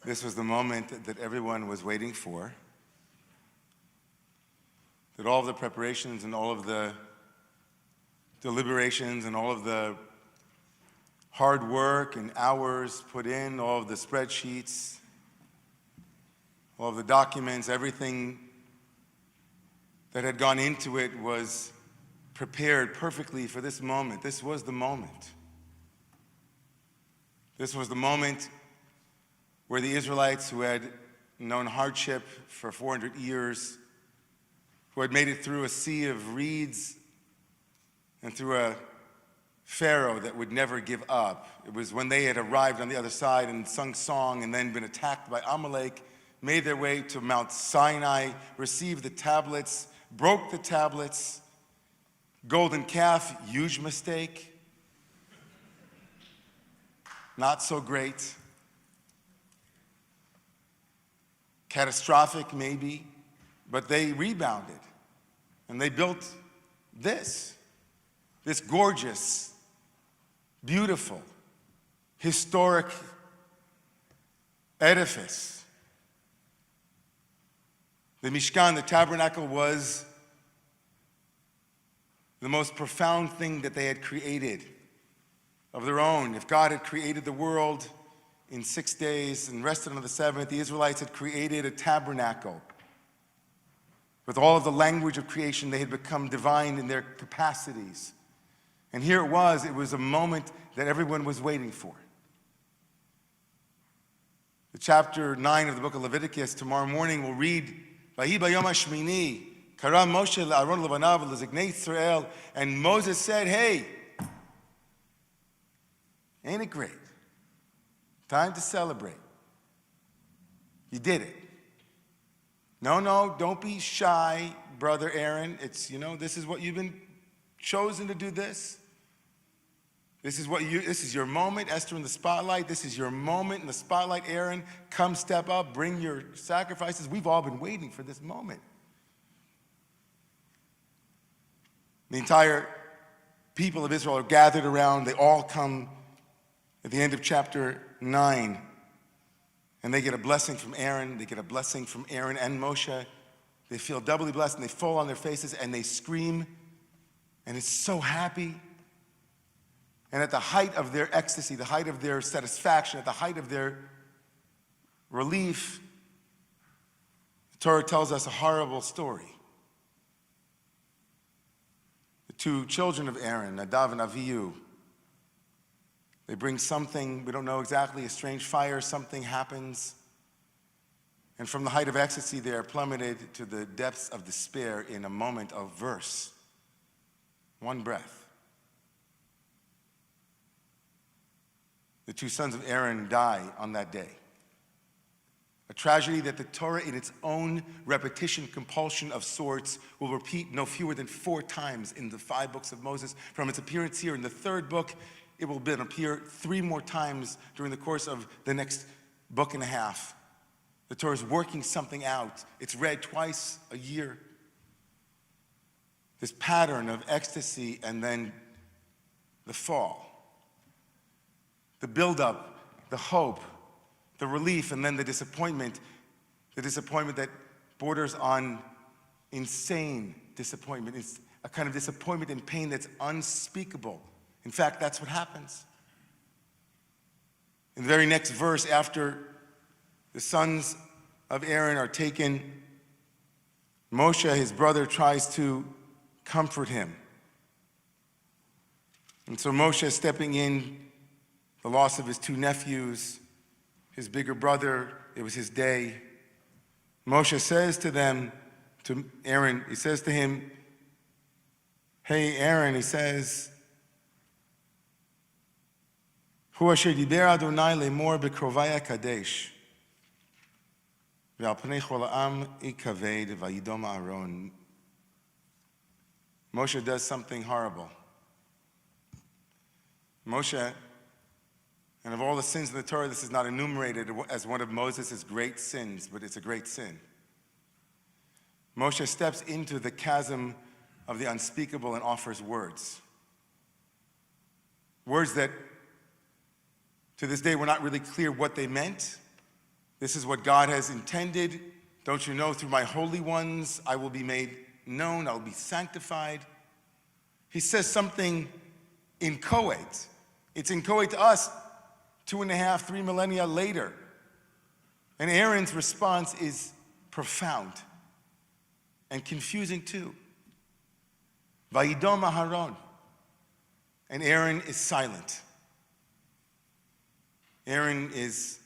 This was the moment that everyone was waiting for, that all of the preparations and all of the deliberations and all of the hard work and hours put in, all of the spreadsheets, all of the documents, everything that had gone into it was prepared perfectly for this moment. This was the moment. This was the moment where the Israelites, who had known hardship for 400 years, who had made it through a sea of reeds and through a Pharaoh that would never give up. It was when they had arrived on the other side and sung song and then been attacked by Amalek, made their way to Mount Sinai, received the tablets, broke the tablets, golden calf, huge mistake. Not so great. Catastrophic, maybe, but they rebounded. And they built this gorgeous, beautiful, historic edifice. The Mishkan, the tabernacle, was the most profound thing that they had created of their own. If God had created the world in 6 days and rested on the seventh, the Israelites had created a tabernacle. With all of the language of creation, they had become divine in their capacities. And here it was a moment that everyone was waiting for. The chapter 9 of the book of Leviticus, tomorrow morning, we'll read, Vahi bayom hashmini, kara Moshe le'Aharon levanav le'zignei Yisrael, and Moses said, hey, ain't it great? Time to celebrate. You did it. No, don't be shy, brother Aaron. It's, this is what you've been chosen to do this. This is your moment, Esther in the spotlight. This is your moment in the spotlight, Aaron. Come step up, bring your sacrifices. We've all been waiting for this moment. The entire people of Israel are gathered around. They all come at the end of chapter 9. And they get a blessing from Aaron. They get a blessing from Aaron and Moshe. They feel doubly blessed, and they fall on their faces, and they scream. And it's so happy. And at the height of their ecstasy, the height of their satisfaction, at the height of their relief, the Torah tells us a horrible story. The two children of Aaron, Nadav and Avihu, they bring something, we don't know exactly, a strange fire, something happens. And from the height of ecstasy, they are plummeted to the depths of despair in a moment of verse. One breath. The two sons of Aaron die on that day. A tragedy that the Torah, in its own repetition, compulsion of sorts, will repeat no fewer than 4 times in the 5 books of Moses. From its appearance here in the 3rd book, it will then appear 3 more times during the course of the next book and a half. The Torah is working something out. It's read twice a year. This pattern of ecstasy and then the fall. The buildup, the hope, the relief, and then the disappointment that borders on insane disappointment. It's a kind of disappointment and pain that's unspeakable. In fact, that's what happens. In the very next verse, after the sons of Aaron are taken, Moshe, his brother, tries to comfort him. And so Moshe, stepping in, the loss of his 2 nephews, his bigger brother, it was his day. Moshe says to Aaron, he says to him, hey, Aaron, he says, Hu asher diber Adonai lemor bekrovai kadesh, ve'al pnei chol ha'am ikaved vayidom Aharon. Moshe does something horrible. Moshe, and of all the sins in the Torah, this is not enumerated as one of Moses' great sins, but it's a great sin. Moshe steps into the chasm of the unspeakable and offers words. Words that, to this day, we're not really clear what they meant, This is what God has intended. Don't you know, through my holy ones, I will be made known, I will be sanctified. He says something inchoate. It's inchoate to us 2.5, 3 millennia later. And Aaron's response is profound and confusing too. Vayidom Aharon. And Aaron is silent. Aaron is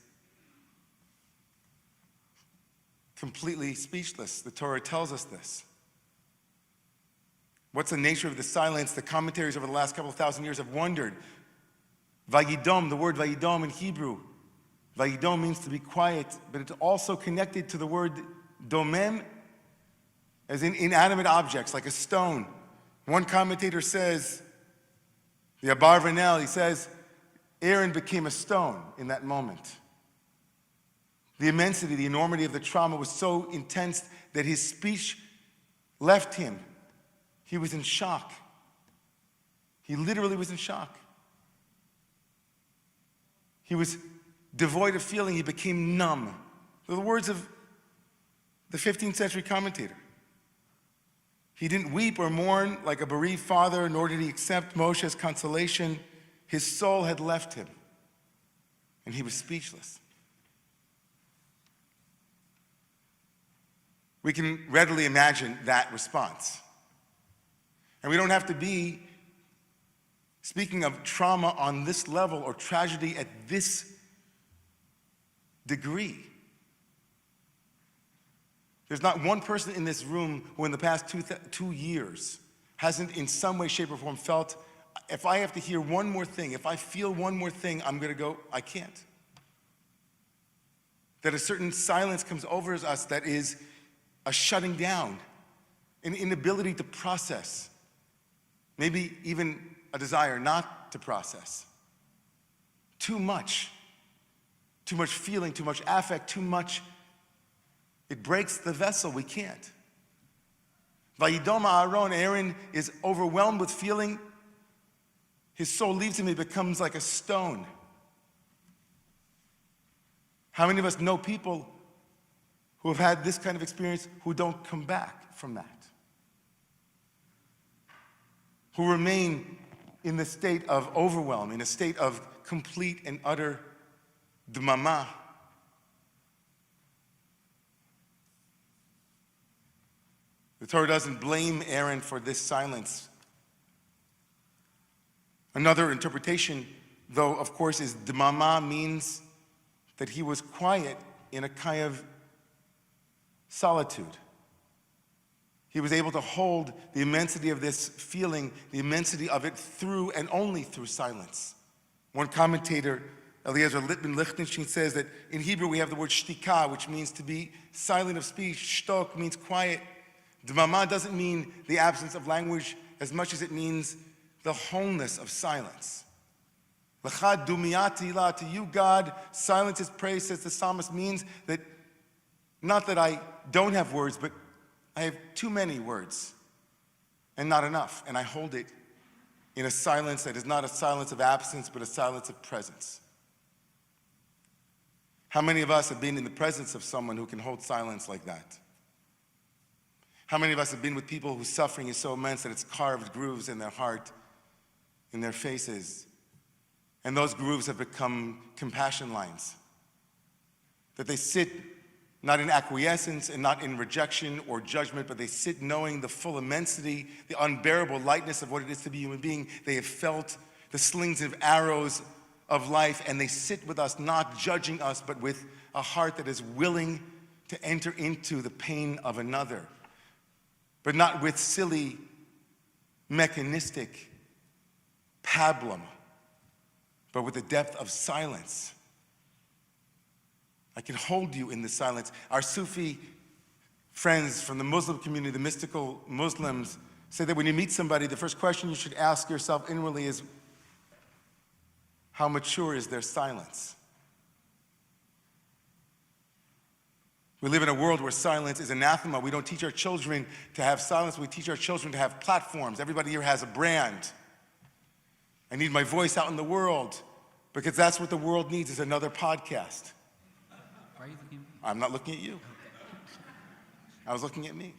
completely speechless. The Torah tells us this. What's the nature of the silence? The commentaries over the last couple of thousand years have wondered. Vayidom, the word Vayidom in Hebrew, Vayidom means to be quiet, but it's also connected to the word domem, as in inanimate objects, like a stone. One commentator says, the Abarvanel, he says, Aaron became a stone in that moment. The immensity, the enormity of the trauma was so intense that his speech left him. He was in shock. He literally was in shock. He was devoid of feeling. He became numb. They're the words of the 15th century commentator. He didn't weep or mourn like a bereaved father, nor did he accept Moshe's consolation. His soul had left him, and he was speechless. We can readily imagine that response. And we don't have to be speaking of trauma on this level or tragedy at this degree. There's not one person in this room who in the past 2 years hasn't in some way, shape, or form felt, if I have to hear one more thing, if I feel one more thing, I'm going to go, I can't. That a certain silence comes over us that is a shutting down, an inability to process, maybe even a desire not to process. Too much feeling, too much affect, too much. It breaks the vessel, we can't. Vayidom Aharon, Aaron is overwhelmed with feeling. His soul leaves him, he becomes like a stone. How many of us know people who have had this kind of experience who don't come back from that? Who remain in the state of overwhelm, in a state of complete and utter dmama. The Torah doesn't blame Aaron for this silence. Another interpretation, though, of course, is dmama means that he was quiet in a kind of solitude. He was able to hold the immensity of this feeling, the immensity of it through and only through silence. One commentator, Eliezer Littman Lichtenstein, says that in Hebrew we have the word shtika, which means to be silent of speech. Shtok means quiet. Dmama doesn't mean the absence of language as much as it means the wholeness of silence. L'cha dumiyati la, to you, God, silence is praise, says the psalmist, means that not that I don't have words, but I have too many words and not enough, and I hold it in a silence that is not a silence of absence, but a silence of presence. How many of us have been in the presence of someone who can hold silence like that? How many of us have been with people whose suffering is so immense that it's carved grooves in their heart, in their faces, and those grooves have become compassion lines? That they sit not in acquiescence and not in rejection or judgment, but they sit knowing the full immensity, the unbearable lightness of what it is to be a human being. They have felt the slings of arrows of life, and they sit with us, not judging us, but with a heart that is willing to enter into the pain of another, but not with silly, mechanistic pablum, but with the depth of silence. I can hold you in the silence. Our Sufi friends from the Muslim community, the mystical Muslims, say that when you meet somebody, the first question you should ask yourself inwardly is, how mature is their silence? We live in a world where silence is anathema. We don't teach our children to have silence. We teach our children to have platforms. Everybody here has a brand. I need my voice out in the world because that's what the world needs, is another podcast. Why are you looking at me? I'm not looking at you. I was looking at me.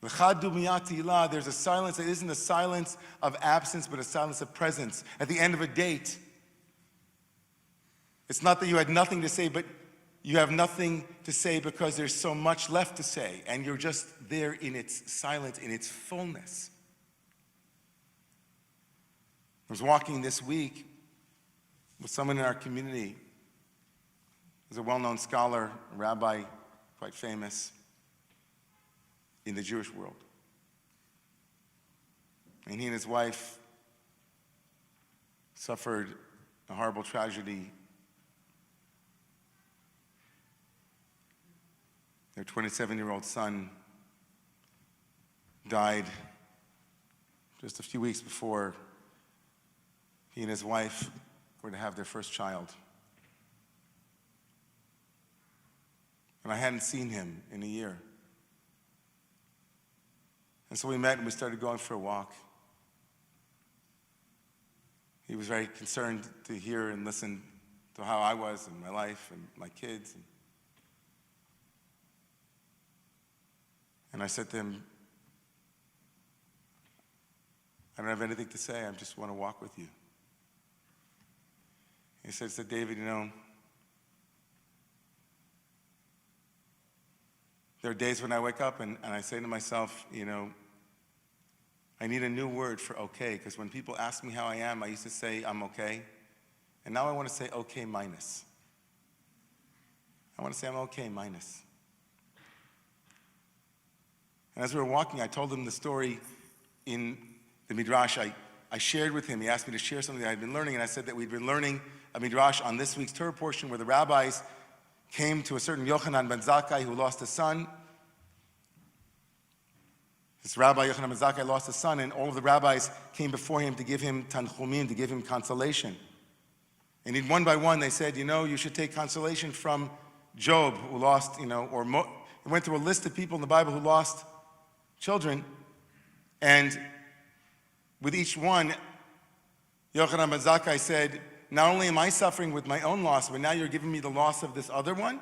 There's a silence that isn't a silence of absence, but a silence of presence. At the end of a date, it's not that you had nothing to say, but you have nothing to say because there's so much left to say, and you're just there in its silence, in its fullness. I was walking this week with someone in our community. He's a well-known scholar, a rabbi, quite famous in the Jewish world. And he and his wife suffered a horrible tragedy. Their 27-year-old son died just a few weeks before he and his wife were to have their first child. And I hadn't seen him in a year. And so we met and we started going for a walk. He was very concerned to hear and listen to how I was and my life and my kids. And I said to him, I don't have anything to say, I just want to walk with you. He said, David, there are days when I wake up and I say to myself, I need a new word for okay, because when people ask me how I am, I used to say I'm okay. And now I want to say okay minus. I want to say I'm okay minus. And as we were walking, I told him the story in the Midrash. I shared with him, he asked me to share something that I'd been learning, and I said that we'd been learning a Midrash on this week's Torah portion where the rabbis came to a certain Yochanan ben Zakkai who lost a son. This rabbi, Yochanan ben Zakkai, lost a son, and all of the rabbis came before him to give him tanchumim, to give him consolation. And one by one, they said, you should take consolation from Job, who lost, it went through a list of people in the Bible who lost children, and with each one, Yochanan ben Zakkai said, not only am I suffering with my own loss, but now you're giving me the loss of this other one?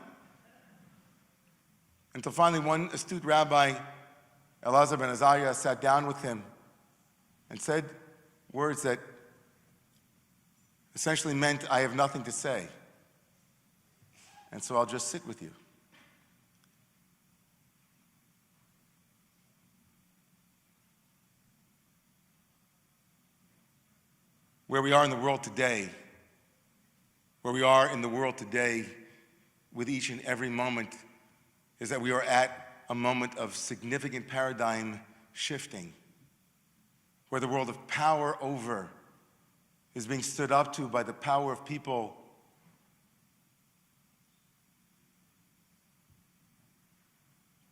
Until finally one astute rabbi, Elazar ben Azariah, sat down with him and said words that essentially meant, I have nothing to say, and so I'll just sit with you. Where we are in the world today, with each and every moment, is that we are at a moment of significant paradigm shifting, where the world of power over is being stood up to by the power of people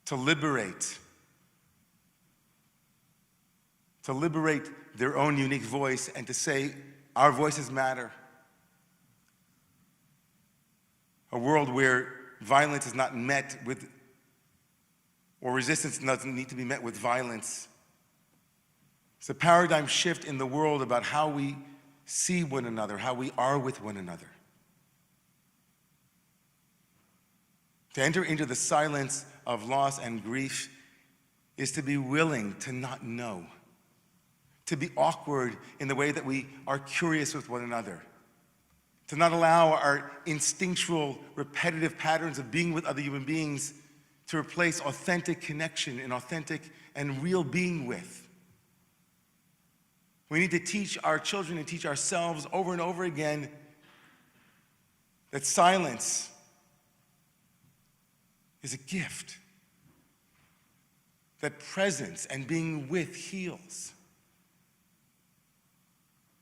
to liberate their own unique voice and to say, our voices matter. A world where violence is not met with, or resistance doesn't need to be met with violence. It's a paradigm shift in the world about how we see one another, how we are with one another. To enter into the silence of loss and grief is to be willing to not know, to be awkward in the way that we are curious with one another, to not allow our instinctual, repetitive patterns of being with other human beings to replace authentic connection and authentic and real being with. We need to teach our children and teach ourselves over and over again that silence is a gift, that presence and being with heals.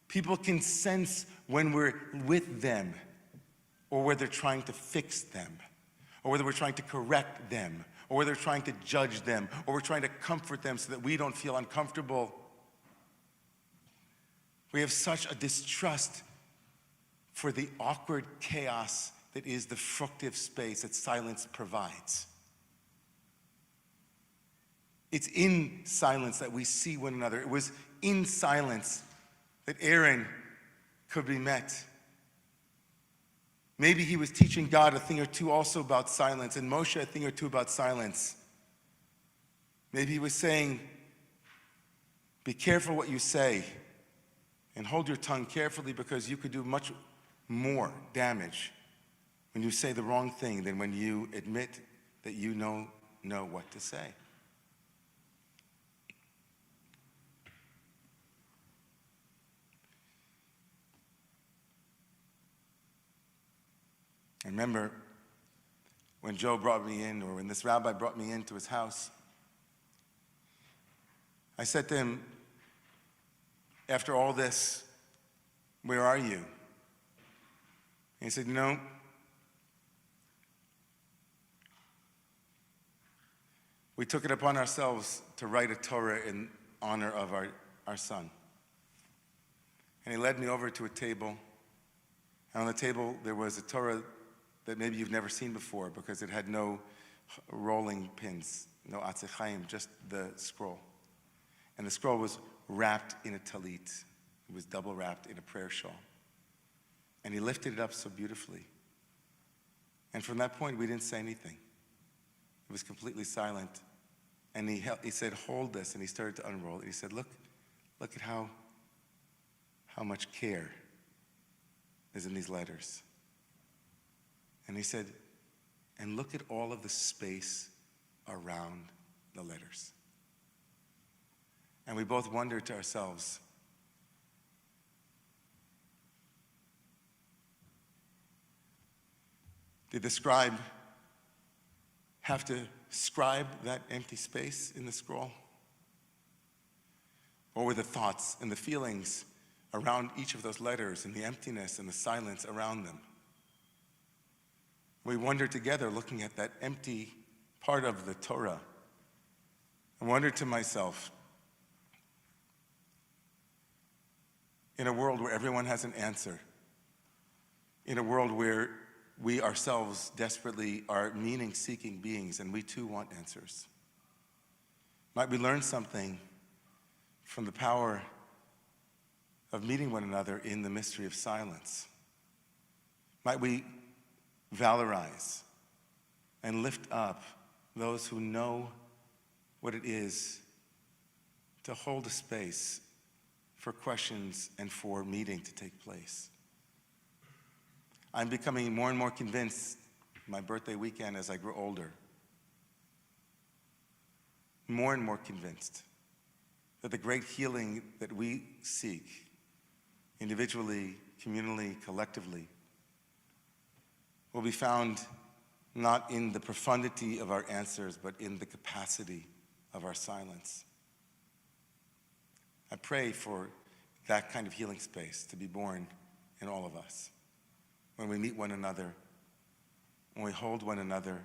People can sense when we're with them, or whether they're trying to fix them, or whether we're trying to correct them, or whether we're trying to judge them, or we're trying to comfort them so that we don't feel uncomfortable. We have such a distrust for the awkward chaos that is the fructive space that silence provides. It's in silence that we see one another. It was in silence that Aaron could be met Maybe he was teaching God a thing or two also about silence, and Moshe a thing or two about silence. Maybe he was saying, be careful what you say, and hold your tongue carefully, because you could do much more damage when you say the wrong thing than when you admit that you know what to say. I remember when Joe brought me in, or when this rabbi brought me into his house, I said to him, after all this, where are you? And he said, we took it upon ourselves to write a Torah in honor of our son. And he led me over to a table, and on the table there was a Torah that maybe you've never seen before, because it had no rolling pins, no atzechayim, just the scroll. And the scroll was wrapped in a talit. It was double wrapped in a prayer shawl. And he lifted it up so beautifully. And from that point, we didn't say anything. It was completely silent. And he said, hold this. And he started to unroll it. He said, look at how much care is in these letters. And he said, and look at all of the space around the letters. And we both wondered to ourselves, did the scribe have to scribe that empty space in the scroll? Or were the thoughts and the feelings around each of those letters, and the emptiness and the silence around them? We wondered together, looking at that empty part of the Torah. I wondered to myself, in a world where everyone has an answer, in a world where we ourselves desperately are meaning-seeking beings, and we too want answers, might we learn something from the power of meeting one another in the mystery of silence? Might we valorize and lift up those who know what it is to hold a space for questions and for meeting to take place? I'm becoming more and more convinced, my birthday weekend as I grow older, more and more convinced that the great healing that we seek, individually, communally, collectively, will be found not in the profundity of our answers, but in the capacity of our silence. I pray for that kind of healing space to be born in all of us. When we meet one another, when we hold one another,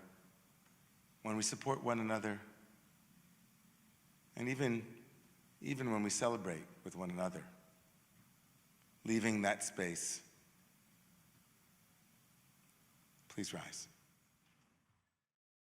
when we support one another, and even when we celebrate with one another, leaving that space. Please rise.